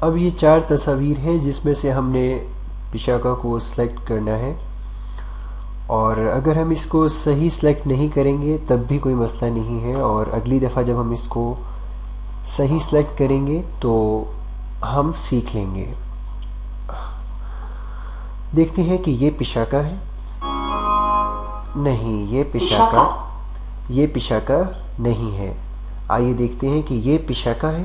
اب یہ 4 تصاویر ہیں جس میں سے ہم نے پیشاکا کو سلیکٹ کرنا ہے، اور اگر ہم اس کو صحیح سلیکٹ نہیں کریں گے تب بھی کوئی مسئلہ نہیں ہے، اور اگلی دفعہ جب ہم اس کو صحیح سلیکٹ کریں گے تو ہم سیکھ لیں گے. دیکھتے ہیں کہ یہ پیشاکا ہے. نہیں، یہ پیشاکا نہیں ہے. آئیے دیکھتے ہیں کہ یہ پیشاکا ہے.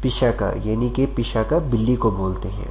پیشاکا یعنی کہ پیشاکا بلی کو بولتے ہیں.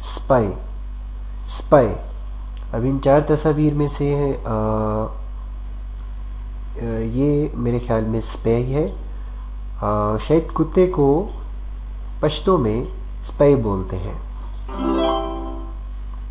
اسپائی. اسپائی. اب ان 4 تصاویر میں سے یہ میرے خیال میں اسپائی ہے. شاید کتے کو پشتو میں اسپائی بولتے ہیں.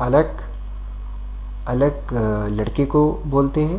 الک. الک لڑکے کو بولتے ہیں.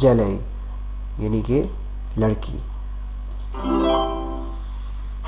جلئی یعنی کہ لڑکی.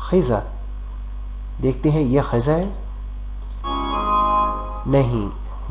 خزہ. دیکھتے ہیں یہ خزہ ہے. نہیں،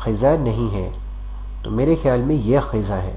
خزہ نہیں ہے. تو میرے خیال میں یہ خزہ ہے.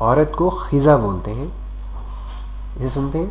عورت کو خزہ بولتے ہیں. اسے سنتے ہیں.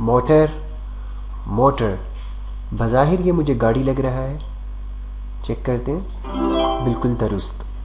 موٹر. موٹر. بظاہر یہ مجھے گاڑی لگ رہا ہے. چیک کرتے ہیں. بالکل درست.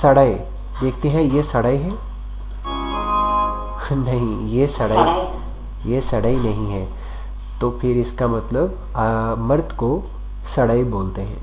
سڑائی. دیکھتے ہیں یہ سڑائی ہے. نہیں، یہ سڑائی نہیں ہے. تو پھر اس کا مطلب مرد کو سڑائی بولتے ہیں.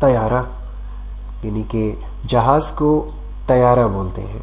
طیارہ یعنی کہ جہاز کو طیارہ بولتے ہیں.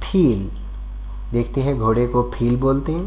پھیل. دیکھتے ہیں گھوڑے کو پھیل بولتے ہیں.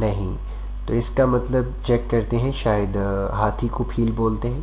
نہیں. تو اس کا مطلب چیک کرتے ہیں، شاید ہاتھی کو پھیل بولتے ہیں.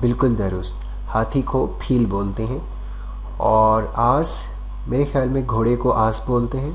بالکل درست. ہاتھی کو پھیل بولتے ہیں. اور آس میرے خیال میں گھوڑے کو آس بولتے ہیں.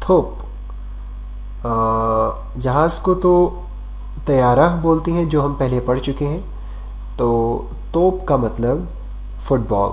تھوپ. جہاز کو تو طیارہ بولتے ہیں جو ہم پہلے پڑھ چکے ہیں. تو توپ کا مطلب فٹ بال.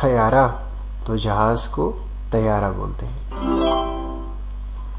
طیارہ. تو جہاز کو طیارہ بولتے ہیں.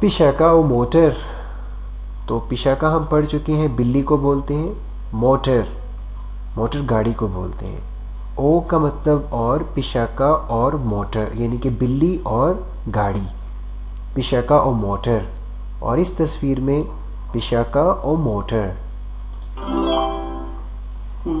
پیشاکا و موٹر. تو پیشاکا ہم پڑھ چکے ہیں، بلی کو بولتے ہیں. موٹر. موٹر گاڑی کو بولتے ہیں. او کا مطلب اور پیشاکا اور موٹر یعنی کہ بلی اور گاڑی. پیشاکا و موٹر. اور اس تصویر میں پیشاکا و موٹر.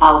او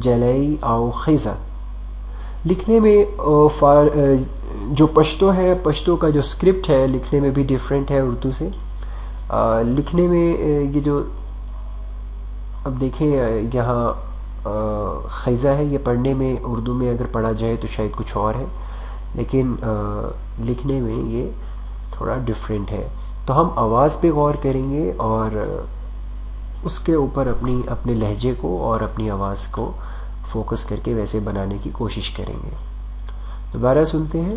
جلئی او خزہ. لکھنے میں جو پشتو ہے، پشتو کا جو اسکرپٹ ہے لکھنے میں بھی ڈیفرنٹ ہے اردو سے. لکھنے میں یہ جو اب دیکھیں یہاں خیزہ ہے، یہ پڑھنے میں اردو میں اگر پڑھا جائے تو شاید کچھ اور ہے، لیکن لکھنے میں یہ تھوڑا ڈیفرنٹ ہے. تو ہم آواز پہ غور کریں گے اور اس کے اوپر اپنے لہجے کو اور اپنی آواز کو فوکس کر کے ویسے بنانے کی کوشش کریں گے. دوبارہ سنتے ہیں.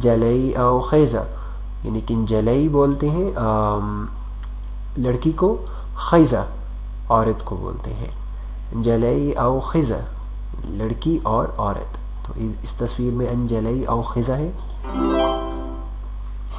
جلئی او خیزہ یعنی کہ جلئی بولتے ہیں لڑکی کو، خیزہ عورت کو بولتے ہیں. جلئی او خزہ لڑکی اور عورت. تو اس تصویر میں ان جلئی او خزہ ہے.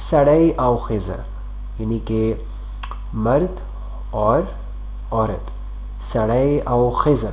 سڑئی او خزہ یعنی کہ مرد اور عورت. سڑئی او خزہ.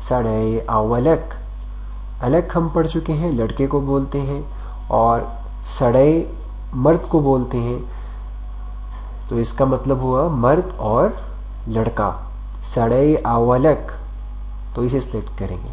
سڑئی او الک. الک ہم پڑھ چکے ہیں، لڑکے کو بولتے ہیں، اور سڑئی مرد کو بولتے ہیں. تو اس کا مطلب ہوا مرد اور لڑکا. سڑئی او الک. تو اسے سلیکٹ کریں گے.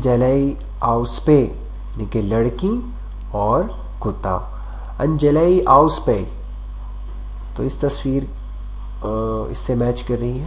جلئی او سپے یعنی کہ لڑکی اور کتا. ان جلئی او سپے. تو اس تصویر اس سے میچ کر رہی ہے.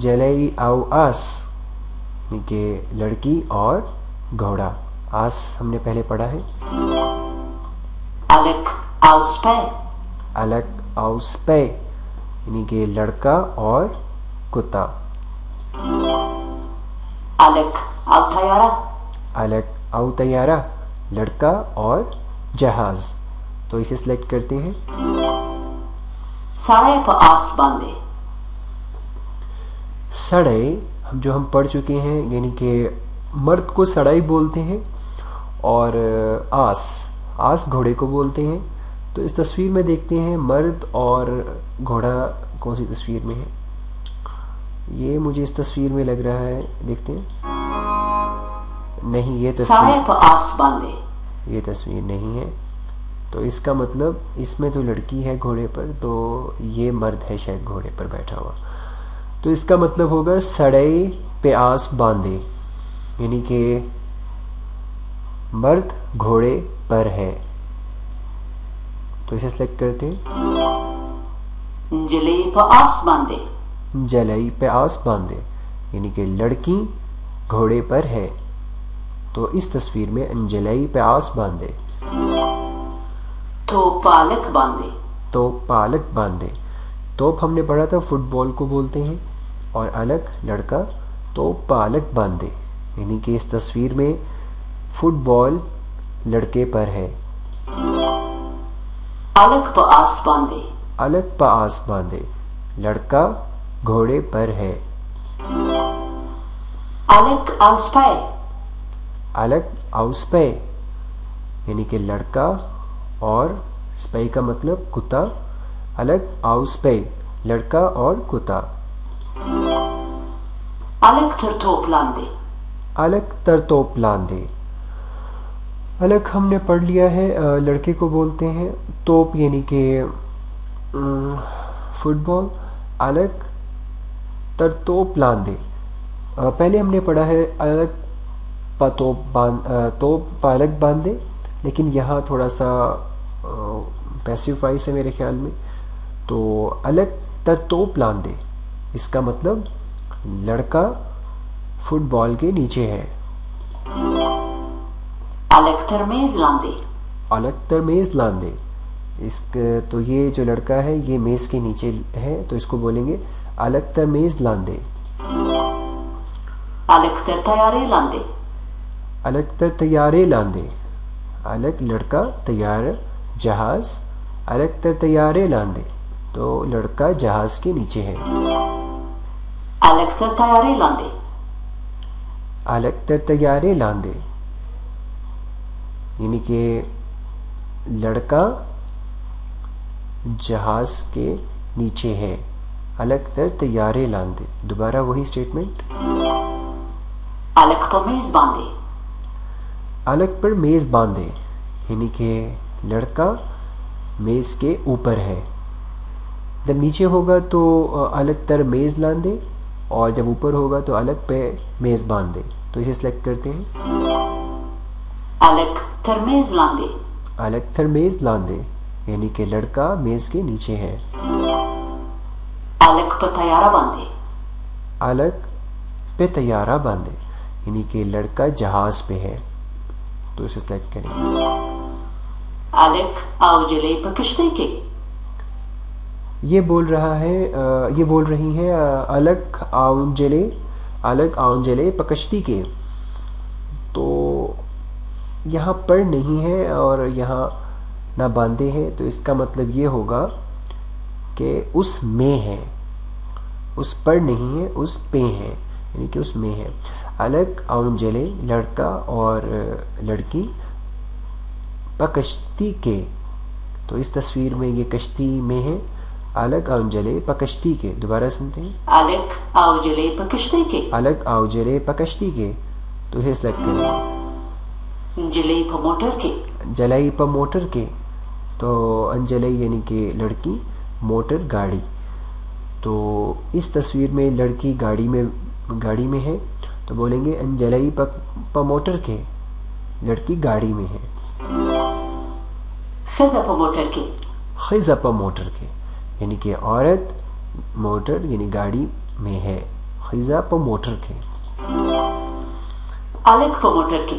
جلئی او آس یعنی کہ لڑکی اور گھوڑا. آس ہم نے پہلے پڑھا ہے. Alec auspe. الک آؤس پے یعنی کہ لڑکا اور کتا. Alec autayara. الک او طیارہ لڑکا اور جہاز. تو اسے سلیکٹ کرتے ہیں. Sare pa as bande. سڑے جو ہم پڑھ چکے ہیں یعنی کہ مرد کو سڑائی بولتے ہیں اور آس گھوڑے کو بولتے ہیں. تو اس تصویر میں دیکھتے ہیں مرد اور گھوڑا کون سی تصویر میں ہے. یہ مجھے اس تصویر میں لگ رہا ہے, دیکھتے ہیں. نہیں, یہ Sare pa as bande. یہ تصویر نہیں ہے. تو اس کا مطلب اس میں تو لڑکی ہے گھوڑے پر, تو یہ مرد ہے شاید گھوڑے پر بیٹھا ہوا. تو اس کا مطلب ہوگا سڑے پہ آس باندھے یعنی کہ مرد گھوڑے پر ہے. تو اسے سلیکٹ کرتے ہیں. Jale pa as bande. جلئی پہ آس باندھے یعنی کہ لڑکی گھوڑے پر ہے. تو اس تصویر میں انجلئی پہ آس باندھے. To palak bande. تو پالک باندھے. توپ ہم نے پڑھا تھا فٹ بال کو بولتے ہیں, اور الک لڑکا. تو پالک باندھے یعنی کہ اس تصویر میں فٹ بال لڑکے پر ہے. Alec pa as bande. الک پہ آس باندھے لڑکا گھوڑے پر ہے. Alec auspe. الک آؤس پے یعنی کہ lڑکا اور سپے کا مطلب کتا. الک آؤس پے لڑکا اور کتا. Alec tertop lande. الک تر توپ لاندے. الک ہم نے پڑھ لیا ہے, لڑکے کو بولتے ہیں. توپ یعنی کہ فٹ بال. الک تر توپ لاندے. پہلے ہم نے پڑھا ہے الک توپ پالک باندھے, لیکن یہاں تھوڑا سا پیسو وائس ہے میرے خیال میں. تو الک تر توپ لاندے اس کا مطلب لڑکا فٹ بال کے نیچے ہے. Alec termez lande. الک تر میز لاندے. تو یہ جو لڑکا ہے یہ میز کے نیچے ہے, تو اس کو بولیں گے الک تر میز لاندے. Alec ter tayare lande. الک تر تیارے لاندے. الک لڑکا, تیار جہاز. الک تر تیارے لاندے تو لڑکا جہاز کے نیچے ہے. Alec ter tayare lande. الک تر تیارے لاندے یعنی کہ لڑکا جہاز کے نیچے ہے. الک تر تیارے لاندے. دوبارہ وہی statement. Alec pa mez bande. الک پر میز باندھے یعنی کہ لڑکا میز کے اوپر ہے. جب نیچے ہوگا تو الک تر میز لاندے, اور جب اوپر ہوگا تو الک پہ میز باندھے. تو اسے سلیکٹ کرتے ہیں. Alec termez lande. الک تر میز لاندے یعنی کہ لڑکا میز کے نیچے ہے. Alec pa tayara bande. الک پہ طیارہ باندھے یعنی کہ لڑکا جہاز پہ ہے. تو اسے سلیکٹ کریں. Alec au jale pa kishte ke. یہ بول رہا ہے, یہ بول رہی ہیں الک آؤن جلے, الک آؤن جلے پکشتی کے. تو یہاں پر نہیں ہے اور یہاں نہ باندھے ہیں, تو اس کا مطلب یہ ہوگا کہ اس میں ہے. اس پر نہیں ہے, اس پہ ہے یعنی کہ اس میں ہے. الک آؤن جلے لڑکا اور لڑکی پکشتی کے. تو اس تصویر میں یہ کشتی میں ہے. الک آؤن جلے پکشتی کے. دوبارہ سنتے ہیں. Alec au jale pa kishte ke. الک آؤ جلے پکشتی کے. تو اسے سلیکٹ کریں. Jale pa motor ke. جلئی پا موٹر کے. تو انجلئی یعنی کہ لڑکی, موٹر گاڑی. تو اس تصویر میں لڑکی گاڑی میں ہے, تو بولیں گے انجلئی پا موٹر کے, لڑکی گاڑی میں ہے. Kheza pa motor ke. خزہ پا موٹر کے یعنی کہ عورت موٹر یعنی گاڑی میں ہے. خزہ پا موٹر کے. Alec pa motor ke.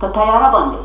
patayara bande,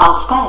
aus pai,